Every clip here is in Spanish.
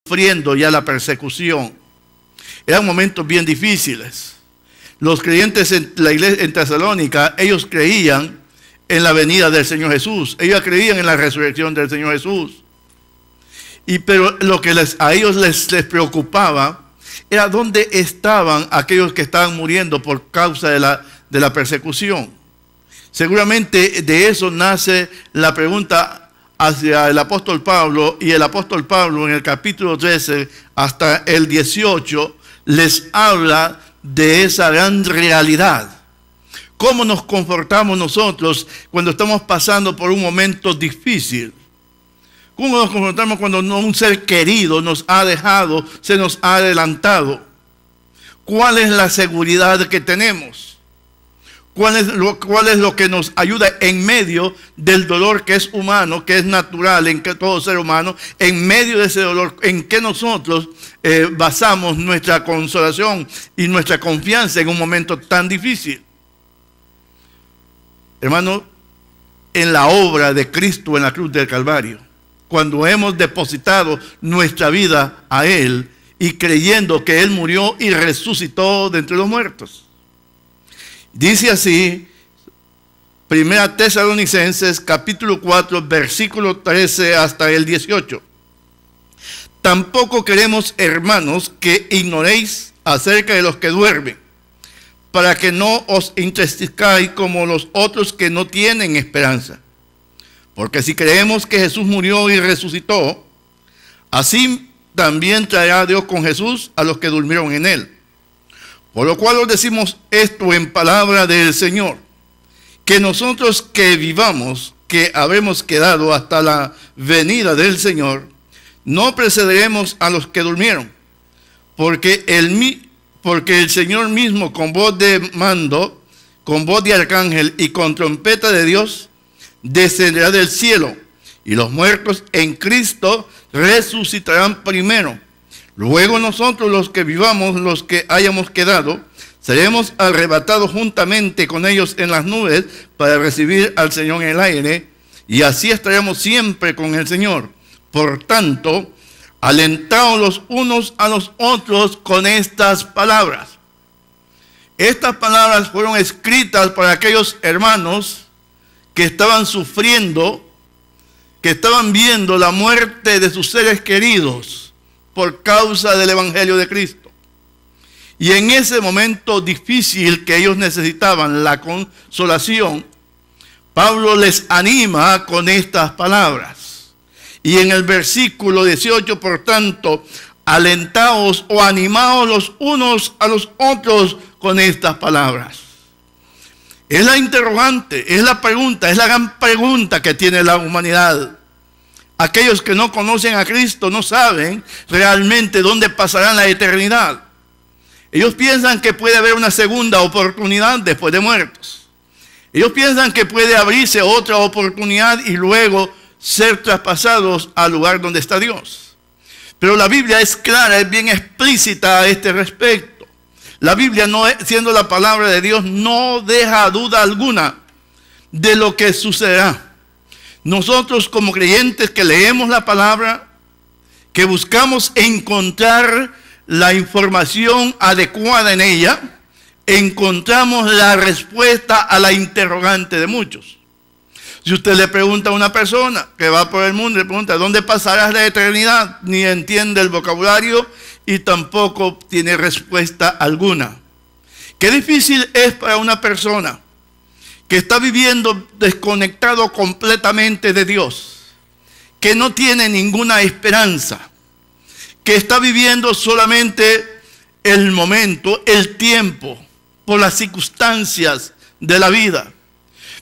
sufriendo ya la persecución. Eran momentos bien difíciles. Los creyentes en la iglesia en Tesalónica, ellos creían en la venida del Señor Jesús. Ellos creían en la resurrección del Señor Jesús. Pero lo que a ellos les preocupaba era dónde estaban aquellos que estaban muriendo por causa de la persecución. Seguramente de eso nace la pregunta hacia el apóstol Pablo, y el apóstol Pablo en el capítulo 13 hasta el 18 les habla de esa gran realidad. ¿Cómo nos comportamos nosotros cuando estamos pasando por un momento difícil? ¿Cómo nos comportamos cuando un ser querido nos ha dejado, se nos ha adelantado? ¿Cuál es la seguridad que tenemos? ¿Cuál es lo que nos ayuda en medio del dolor que es humano, que es natural en que todo ser humano? En medio de ese dolor, ¿en qué nosotros basamos nuestra consolación y nuestra confianza en un momento tan difícil? Hermano, en la obra de Cristo en la cruz del Calvario, cuando hemos depositado nuestra vida a Él y creyendo que Él murió y resucitó de entre los muertos. Dice así, 1 Tesalonicenses capítulo 4, versículo 13 hasta el 18. Tampoco queremos, hermanos, que ignoréis acerca de los que duermen, para que no os entristezcáis como los otros que no tienen esperanza. Porque si creemos que Jesús murió y resucitó, así también traerá Dios con Jesús a los que durmieron en Él. Por lo cual os decimos esto en palabra del Señor, que nosotros que vivamos, que habremos quedado hasta la venida del Señor, no precederemos a los que durmieron, porque el Señor mismo con voz de mando, con voz de arcángel y con trompeta de Dios, descenderá del cielo, y los muertos en Cristo resucitarán primero. Luego nosotros los que vivamos, los que hayamos quedado, seremos arrebatados juntamente con ellos en las nubes para recibir al Señor en el aire, y así estaremos siempre con el Señor. Por tanto, alentaos los unos a los otros con estas palabras. Estas palabras fueron escritas para aquellos hermanos que estaban sufriendo, que estaban viendo la muerte de sus seres queridos por causa del Evangelio de Cristo. Y en ese momento difícil que ellos necesitaban la consolación, Pablo les anima con estas palabras. Y en el versículo 18, por tanto, alentaos o animaos los unos a los otros con estas palabras. Es la interrogante, es la pregunta, es la gran pregunta que tiene la humanidad. Aquellos que no conocen a Cristo no saben realmente dónde pasarán la eternidad. Ellos piensan que puede haber una segunda oportunidad después de muertos. Ellos piensan que puede abrirse otra oportunidad y luego ser traspasados al lugar donde está Dios. Pero la Biblia es clara, es bien explícita a este respecto. La Biblia, no, siendo la palabra de Dios, no deja duda alguna de lo que sucederá. Nosotros como creyentes que leemos la palabra, que buscamos encontrar la información adecuada en ella, encontramos la respuesta a la interrogante de muchos. Si usted le pregunta a una persona que va por el mundo, le pregunta, ¿dónde pasarás la eternidad? Ni entiende el vocabulario y tampoco tiene respuesta alguna. Qué difícil es para una persona que está viviendo desconectado completamente de Dios, que no tiene ninguna esperanza, que está viviendo solamente el momento, el tiempo, por las circunstancias de la vida,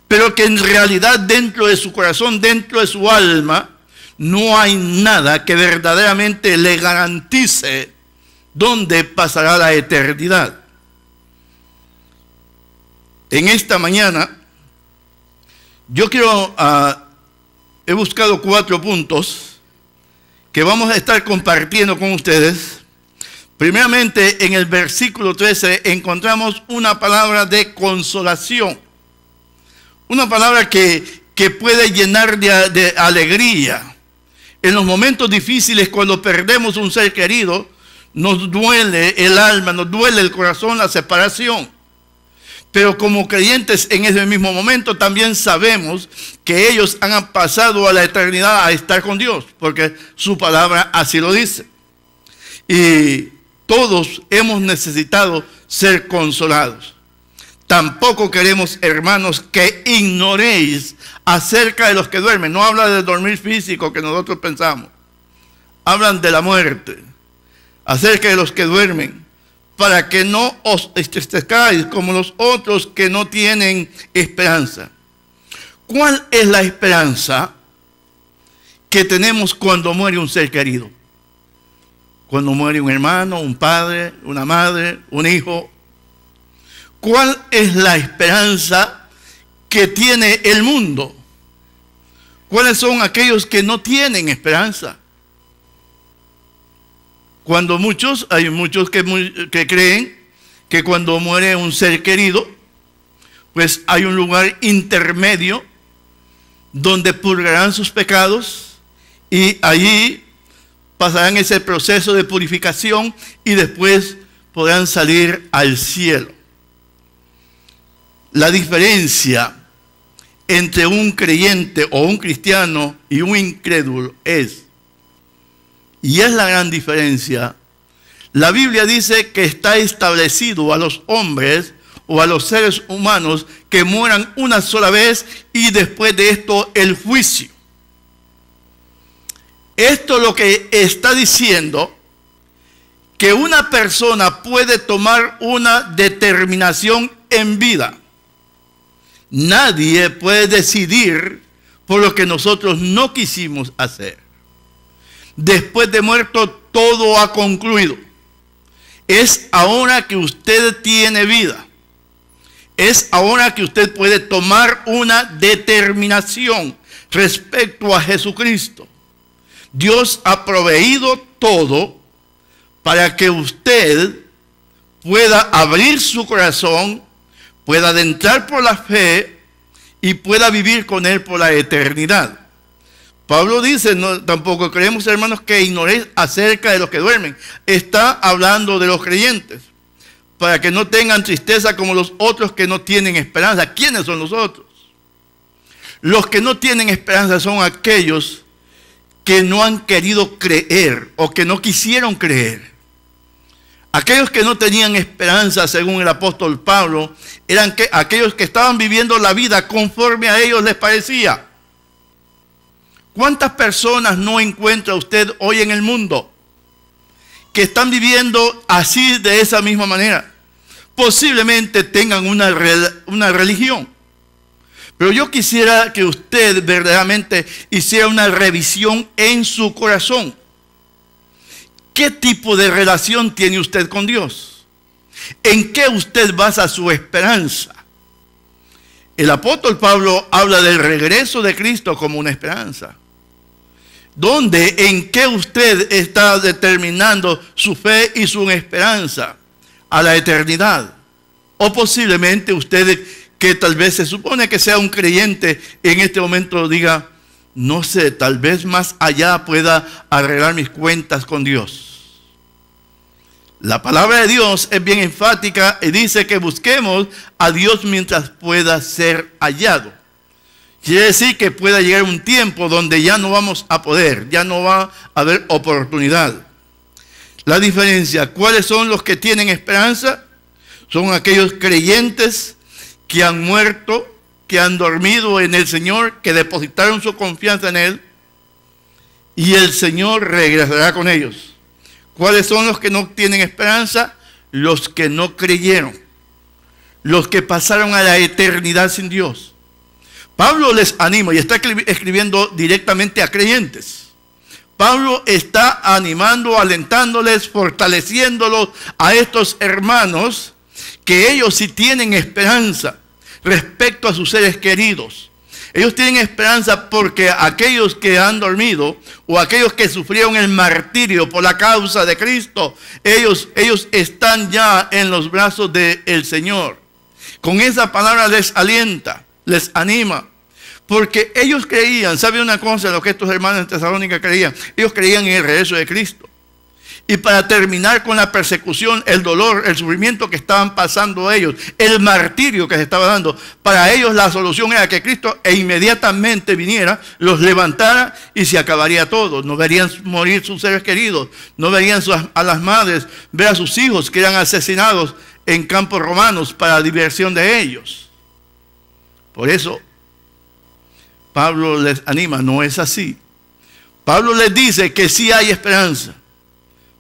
pero que en realidad dentro de su corazón, dentro de su alma, no hay nada que verdaderamente le garantice dónde pasará la eternidad. En esta mañana, yo he buscado 4 puntos que vamos a estar compartiendo con ustedes. Primeramente, en el versículo 13 encontramos una palabra de consolación. Una palabra que puede llenar de alegría. En los momentos difíciles, cuando perdemos un ser querido, nos duele el alma, nos duele el corazón la separación. Pero como creyentes en ese mismo momento también sabemos que ellos han pasado a la eternidad a estar con Dios, porque su palabra así lo dice. Y todos hemos necesitado ser consolados. Tampoco queremos, hermanos, que ignoréis acerca de los que duermen. No habla del dormir físico que nosotros pensamos. Hablan de la muerte. Acerca de los que duermen, para que no os entristezcáis como los otros que no tienen esperanza. ¿Cuál es la esperanza que tenemos cuando muere un ser querido? Cuando muere un hermano, un padre, una madre, un hijo. ¿Cuál es la esperanza que tiene el mundo? ¿Cuáles son aquellos que no tienen esperanza? Hay muchos que creen que cuando muere un ser querido, pues hay un lugar intermedio donde purgarán sus pecados y allí pasarán ese proceso de purificación y después podrán salir al cielo. La diferencia entre un creyente o un cristiano y un incrédulo es la gran diferencia. La Biblia dice que está establecido a los hombres o a los seres humanos que mueran una sola vez y después de esto el juicio. Esto lo que está diciendo que una persona puede tomar una determinación en vida. Nadie puede decidir por lo que nosotros no quisimos hacer. Después de muerto, todo ha concluido. Es ahora que usted tiene vida. Es ahora que usted puede tomar una determinación respecto a Jesucristo. Dios ha proveído todo para que usted pueda abrir su corazón, pueda adentrar por la fe y pueda vivir con Él por la eternidad. Pablo dice, no, tampoco creemos, hermanos, que ignoréis acerca de los que duermen. Está hablando de los creyentes, para que no tengan tristeza como los otros que no tienen esperanza. ¿Quiénes son los otros? Los que no tienen esperanza son aquellos que no han querido creer o que no quisieron creer. Aquellos que no tenían esperanza, según el apóstol Pablo, eran aquellos que estaban viviendo la vida conforme a ellos les parecía. ¿Cuántas personas no encuentra usted hoy en el mundo que están viviendo así, de esa misma manera? Posiblemente tengan una religión. Pero yo quisiera que usted verdaderamente hiciera una revisión en su corazón. ¿Qué tipo de relación tiene usted con Dios? ¿En qué usted basa su esperanza? El apóstol Pablo habla del regreso de Cristo como una esperanza. ¿Dónde, en qué usted está determinando su fe y su esperanza? A la eternidad. O posiblemente usted, que tal vez se supone que sea un creyente, en este momento diga, no sé, tal vez más allá pueda arreglar mis cuentas con Dios. La palabra de Dios es bien enfática y dice que busquemos a Dios mientras pueda ser hallado. Quiere decir que pueda llegar un tiempo donde ya no vamos a poder, ya no va a haber oportunidad. La diferencia, ¿cuáles son los que tienen esperanza? Son aquellos creyentes que han muerto, que han dormido en el Señor, que depositaron su confianza en Él, y el Señor regresará con ellos. ¿Cuáles son los que no tienen esperanza? Los que no creyeron, los que pasaron a la eternidad sin Dios. Pablo les anima y está escribiendo directamente a creyentes. Pablo está animando, alentándoles, fortaleciéndolos a estos hermanos, que ellos sí tienen esperanza respecto a sus seres queridos. Ellos tienen esperanza porque aquellos que han dormido o aquellos que sufrieron el martirio por la causa de Cristo, ellos están ya en los brazos del Señor. Con esa palabra les alienta, les anima, Porque ellos creían, ¿sabe una cosa? Lo que estos hermanos en Tesalónica creían. Ellos creían en el regreso de Cristo. Y para terminar con la persecución, el dolor, el sufrimiento que estaban pasando ellos, el martirio que se estaba dando, para ellos la solución era que Cristo inmediatamente viniera, los levantara y se acabaría todo. No verían morir sus seres queridos, no verían a las madres, ver a sus hijos que eran asesinados en campos romanos para diversión de ellos. Por eso Pablo les anima, no es así. Pablo les dice que sí hay esperanza.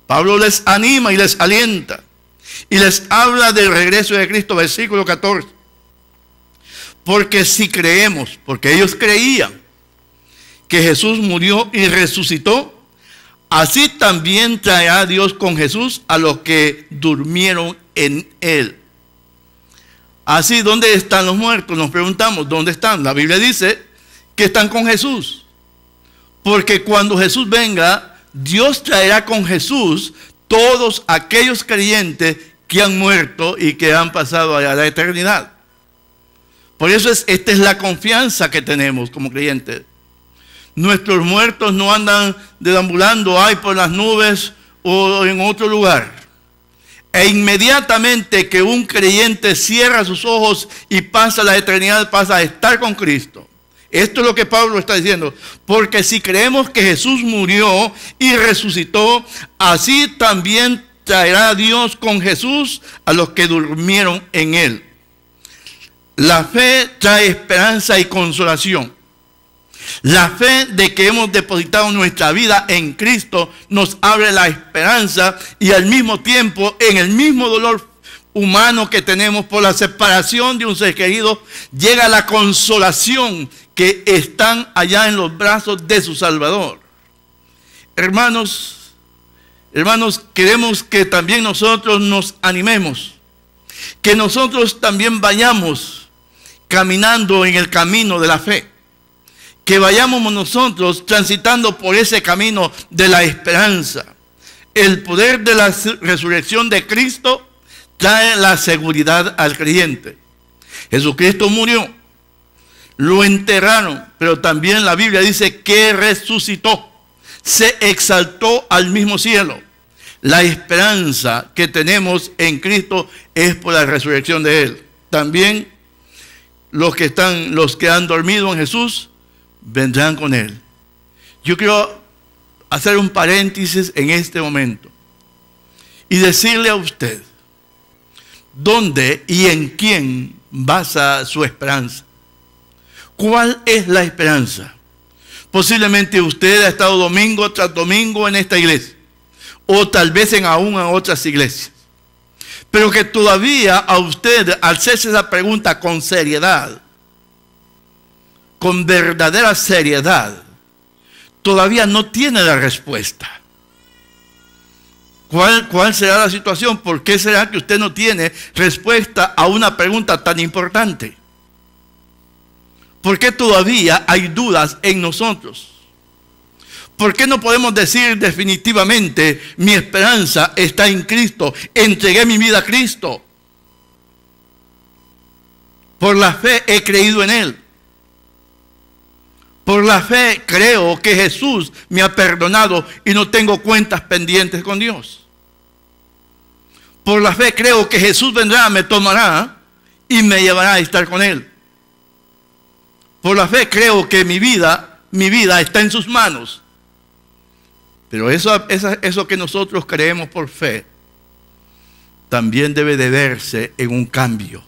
Pablo les anima y les alienta. Y les habla del regreso de Cristo, versículo 14. Porque si creemos, porque ellos creían que Jesús murió y resucitó, así también traerá Dios con Jesús a los que durmieron en él. Así, ¿dónde están los muertos? Nos preguntamos, ¿dónde están? La Biblia dice que están con Jesús. Porque cuando Jesús venga, Dios traerá con Jesús todos aquellos creyentes que han muerto y que han pasado a la eternidad. Por eso esta es la confianza que tenemos como creyentes. Nuestros muertos no andan deambulando ahí por las nubes o en otro lugar. E inmediatamente que un creyente cierra sus ojos y pasa a la eternidad, pasa a estar con Cristo. Esto es lo que Pablo está diciendo. Porque si creemos que Jesús murió y resucitó, así también traerá Dios con Jesús a los que durmieron en él. La fe trae esperanza y consolación. La fe de que hemos depositado nuestra vida en Cristo nos abre la esperanza y al mismo tiempo, en el mismo dolor humano que tenemos por la separación de un ser querido, llega la consolación que están allá en los brazos de su Salvador. Hermanos, queremos que también nosotros nos animemos, que nosotros también vayamos caminando en el camino de la fe, que vayamos nosotros transitando por ese camino de la esperanza. El poder de la resurrección de Cristo trae la seguridad al creyente. Jesucristo murió, lo enterraron, pero también la Biblia dice que resucitó, se exaltó al mismo cielo. La esperanza que tenemos en Cristo es por la resurrección de Él. También los que han dormido en Jesús vendrán con Él. Yo quiero hacer un paréntesis en este momento y decirle a usted dónde y en quién basa su esperanza. ¿Cuál es la esperanza? Posiblemente usted ha estado domingo tras domingo en esta iglesia, o tal vez aún en otras iglesias, pero que todavía a usted, al hacerse esa pregunta con seriedad, con verdadera seriedad, todavía no tiene la respuesta. ¿Cuál será la situación? ¿Por qué será que usted no tiene respuesta a una pregunta tan importante? ¿Por qué todavía hay dudas en nosotros? ¿Por qué no podemos decir definitivamente, mi esperanza está en Cristo, entregué mi vida a Cristo? Por la fe he creído en Él. Por la fe creo que Jesús me ha perdonado y no tengo cuentas pendientes con Dios. Por la fe creo que Jesús vendrá, me tomará y me llevará a estar con Él. Por la fe creo que mi vida está en sus manos. Pero eso que nosotros creemos por fe también debe de verse en un cambio.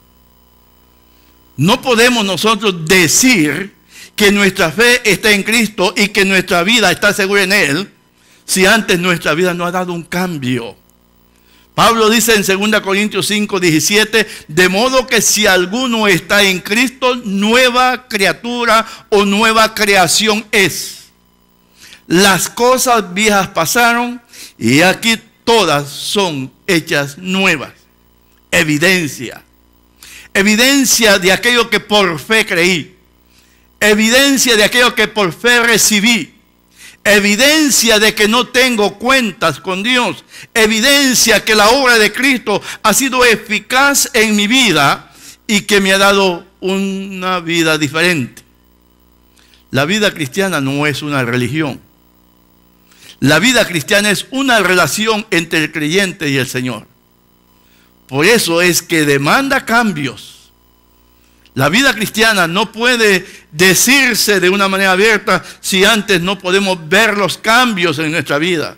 No podemos nosotros decir que nuestra fe está en Cristo y que nuestra vida está segura en Él si antes nuestra vida no ha dado un cambio. Pablo dice en 2 Corintios 5, 17, de modo que si alguno está en Cristo, nueva criatura o nueva creación es. Las cosas viejas pasaron y aquí todas son hechas nuevas. Evidencia. Evidencia de aquello que por fe creí. Evidencia de aquello que por fe recibí. Evidencia de que no tengo cuentas con Dios. Evidencia que la obra de Cristo ha sido eficaz en mi vida y que me ha dado una vida diferente. La vida cristiana no es una religión. La vida cristiana es una relación entre el creyente y el Señor. Por eso es que demanda cambios. La vida cristiana no puede decirse de una manera abierta si antes no podemos ver los cambios en nuestra vida.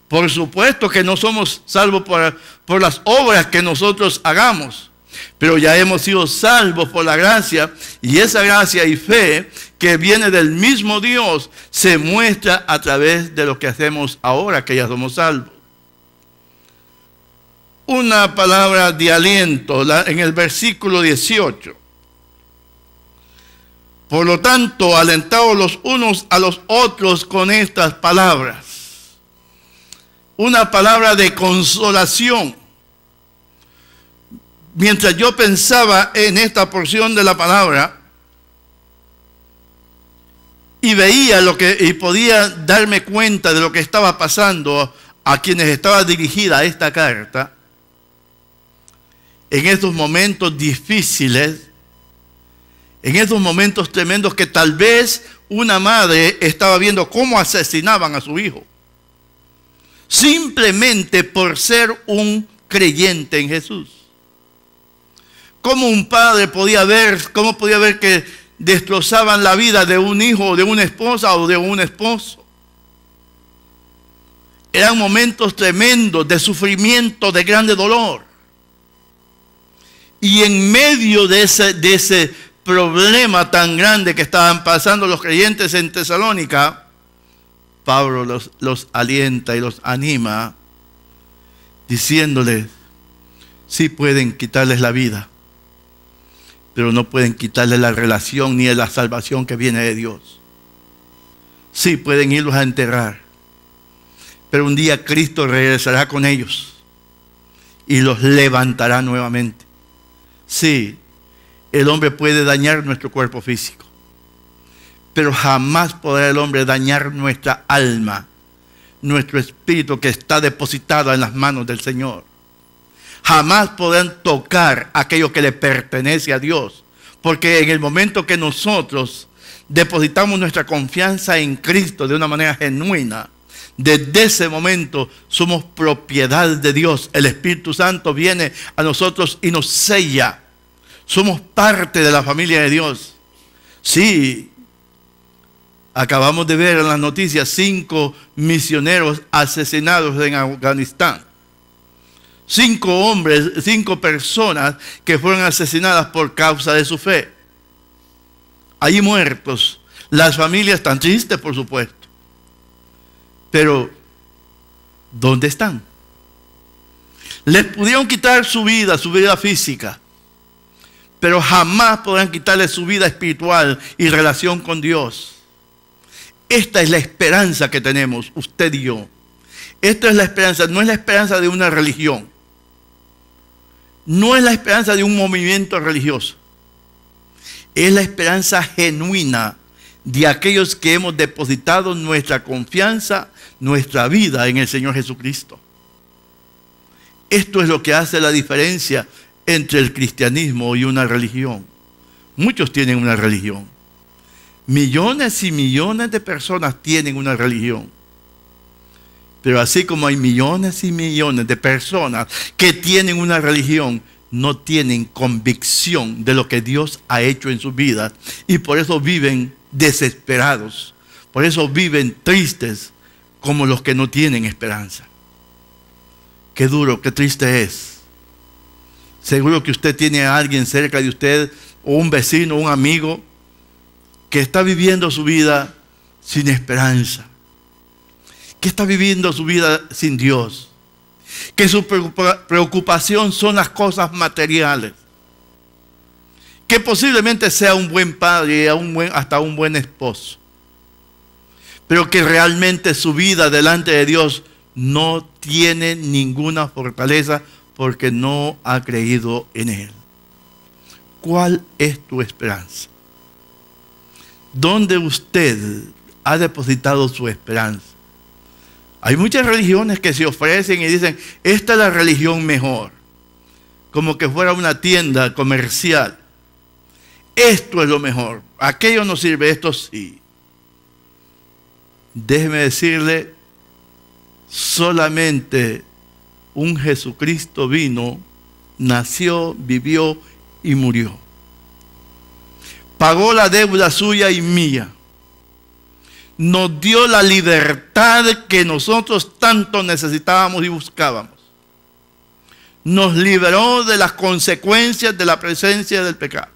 Por supuesto que no somos salvos por las obras que nosotros hagamos, pero ya hemos sido salvos por la gracia, y esa gracia y fe que viene del mismo Dios se muestra a través de lo que hacemos ahora que ya somos salvos. Una palabra de aliento en el versículo 18. Por lo tanto, alentaos los unos a los otros con estas palabras. Una palabra de consolación. Mientras yo pensaba en esta porción de la palabra y veía y podía darme cuenta de lo que estaba pasando a quienes estaba dirigida esta carta, en estos momentos difíciles, en estos momentos tremendos que tal vez una madre estaba viendo cómo asesinaban a su hijo, simplemente por ser un creyente en Jesús. Cómo un padre podía ver que destrozaban la vida de un hijo, de una esposa o de un esposo. Eran momentos tremendos de sufrimiento, de grande dolor. Y en medio de ese problema tan grande que estaban pasando los creyentes en Tesalónica, Pablo los alienta y los anima, diciéndoles, sí pueden quitarles la vida, pero no pueden quitarles la relación ni la salvación que viene de Dios. Sí pueden irlos a enterrar, pero un día Cristo regresará con ellos y los levantará nuevamente. Sí, el hombre puede dañar nuestro cuerpo físico, pero jamás podrá el hombre dañar nuestra alma, nuestro espíritu que está depositado en las manos del Señor. Jamás podrán tocar aquello que le pertenece a Dios, porque en el momento que nosotros depositamos nuestra confianza en Cristo de una manera genuina, desde ese momento somos propiedad de Dios. El Espíritu Santo viene a nosotros y nos sella. Somos parte de la familia de Dios. Sí, acabamos de ver en las noticias 5 misioneros asesinados en Afganistán. 5 hombres, 5 personas que fueron asesinadas por causa de su fe. Allí muertos. Las familias están tristes, por supuesto. Pero, ¿dónde están? Les pudieron quitar su vida física, pero jamás podrán quitarle su vida espiritual y relación con Dios. Esta es la esperanza que tenemos, usted y yo. Esta es la esperanza, no es la esperanza de una religión. No es la esperanza de un movimiento religioso. Es la esperanza genuina de aquellos que hemos depositado nuestra confianza, nuestra vida en el Señor Jesucristo. Esto es lo que hace la diferencia entre el cristianismo y una religión. Muchos tienen una religión. Millones y millones de personas tienen una religión. Pero así como hay millones y millones de personas que tienen una religión, no tienen convicción de lo que Dios ha hecho en sus vidas. Y por eso viven desesperados. Por eso viven tristes como los que no tienen esperanza. Qué duro, qué triste es. Seguro que usted tiene a alguien cerca de usted, o un vecino, un amigo, que está viviendo su vida sin esperanza. Que está viviendo su vida sin Dios. Que su preocupación son las cosas materiales. Que posiblemente sea un buen padre y hasta un buen esposo. Pero que realmente su vida delante de Dios no tiene ninguna fortaleza porque no ha creído en Él. ¿Cuál es tu esperanza? ¿Dónde usted ha depositado su esperanza? Hay muchas religiones que se ofrecen y dicen, esta es la religión mejor. Como que fuera una tienda comercial. Esto es lo mejor. Aquello no sirve, esto sí. Déjeme decirle, solamente un Jesucristo vino, nació, vivió y murió. Pagó la deuda suya y mía. Nos dio la libertad que nosotros tanto necesitábamos y buscábamos. Nos liberó de las consecuencias de la presencia del pecado.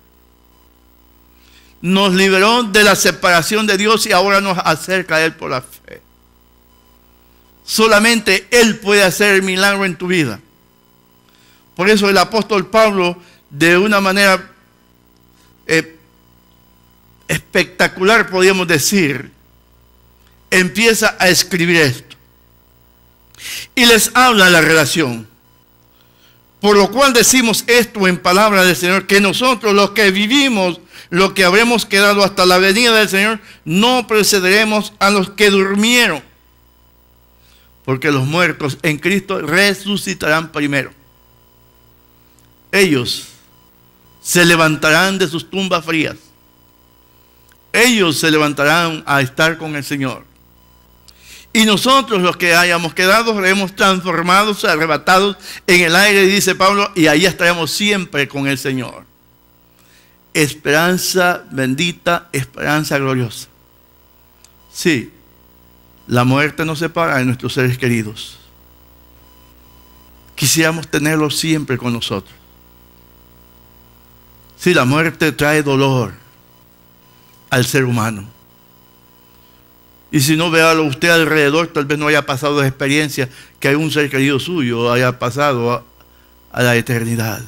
Nos liberó de la separación de Dios y ahora nos acerca a Él por la fe. Solamente Él puede hacer el milagro en tu vida. Por eso el apóstol Pablo, de una manera espectacular, podríamos decir, empieza a escribir esto. Y les habla de la relación. Por lo cual decimos esto en palabra del Señor, que nosotros los que vivimos, los que habremos quedado hasta la venida del Señor, no precederemos a los que durmieron. Porque los muertos en Cristo resucitarán primero. Ellos se levantarán de sus tumbas frías. Ellos se levantarán a estar con el Señor. Y nosotros los que hayamos quedado seremos transformados, arrebatados en el aire, dice Pablo, y ahí estaremos siempre con el Señor. Esperanza bendita, esperanza gloriosa. Sí, la muerte nos separa de nuestros seres queridos. Quisiéramos tenerlos siempre con nosotros. Sí, la muerte trae dolor al ser humano. Y si no, véalo usted alrededor, tal vez no haya pasado de experiencia que hay un ser querido suyo haya pasado a la eternidad.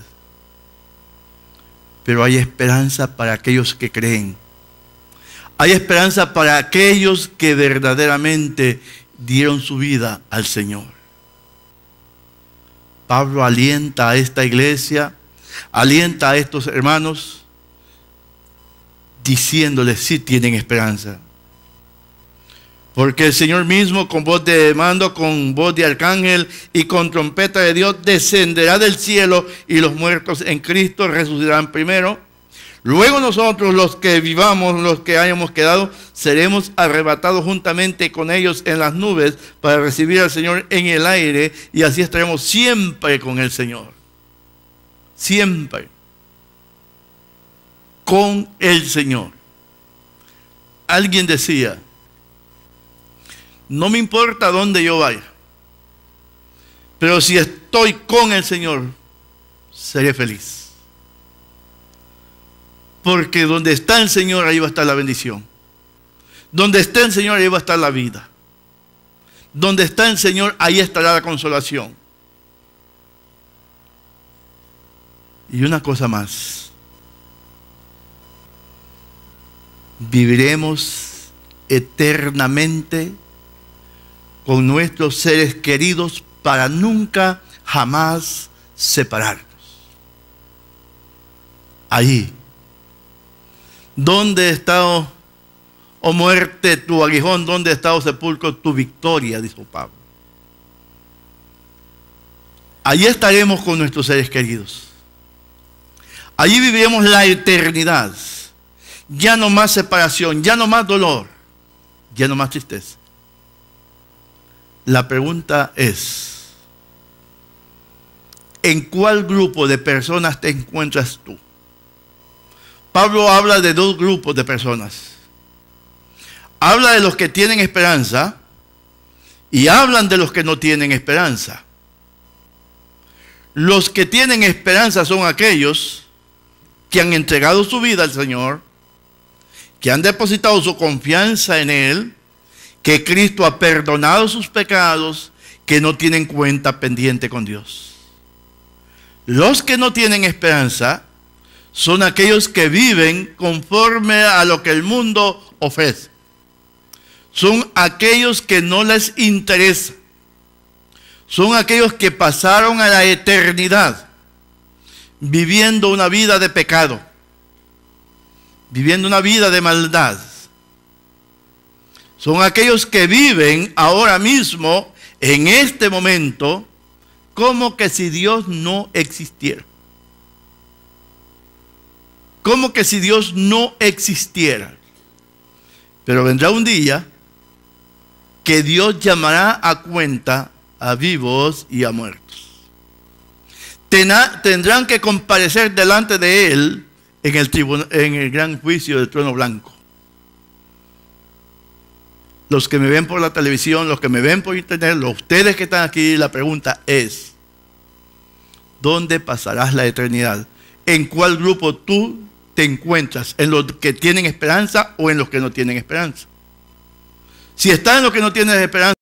Pero hay esperanza para aquellos que creen. Hay esperanza para aquellos que verdaderamente dieron su vida al Señor. Pablo alienta a esta iglesia, alienta a estos hermanos, diciéndoles sí tienen esperanza. Porque el Señor mismo, con voz de mando, con voz de arcángel y con trompeta de Dios, descenderá del cielo y los muertos en Cristo resucitarán primero. Luego nosotros, los que vivamos, los que hayamos quedado, seremos arrebatados juntamente con ellos en las nubes para recibir al Señor en el aire, y así estaremos siempre con el Señor. Siempre con el Señor. Alguien decía: no me importa dónde yo vaya, pero si estoy con el Señor, seré feliz. Porque donde está el Señor, ahí va a estar la bendición. Donde está el Señor, ahí va a estar la vida. Donde está el Señor, ahí estará la consolación. Y una cosa más: viviremos eternamente con nuestros seres queridos para nunca, jamás separarnos. Ahí. ¿Dónde está, oh muerte, tu aguijón? ¿Dónde está, oh sepulcro, tu victoria? Dijo Pablo. Allí estaremos con nuestros seres queridos. Allí viviremos la eternidad. Ya no más separación, ya no más dolor, ya no más tristeza. La pregunta es: ¿en cuál grupo de personas te encuentras tú? Pablo habla de dos grupos de personas. Habla de los que tienen esperanza y hablan de los que no tienen esperanza. Los que tienen esperanza son aquellos que han entregado su vida al Señor, que han depositado su confianza en Él, que Cristo ha perdonado sus pecados, que no tienen cuenta pendiente con Dios. Los que no tienen esperanza son aquellos que viven conforme a lo que el mundo ofrece. Son aquellos que no les interesa. Son aquellos que pasaron a la eternidad viviendo una vida de pecado, viviendo una vida de maldad. Son aquellos que viven ahora mismo, en este momento, como que si Dios no existiera. Como que si Dios no existiera. Pero vendrá un día que Dios llamará a cuenta a vivos y a muertos. Tendrán que comparecer delante de Él en el gran juicio del trono blanco. Los que me ven por la televisión, los que me ven por internet, ustedes que están aquí, la pregunta es, ¿dónde pasarás la eternidad? ¿En cuál grupo tú te encuentras? ¿En los que tienen esperanza o en los que no tienen esperanza? Si estás en los que no tienen esperanza,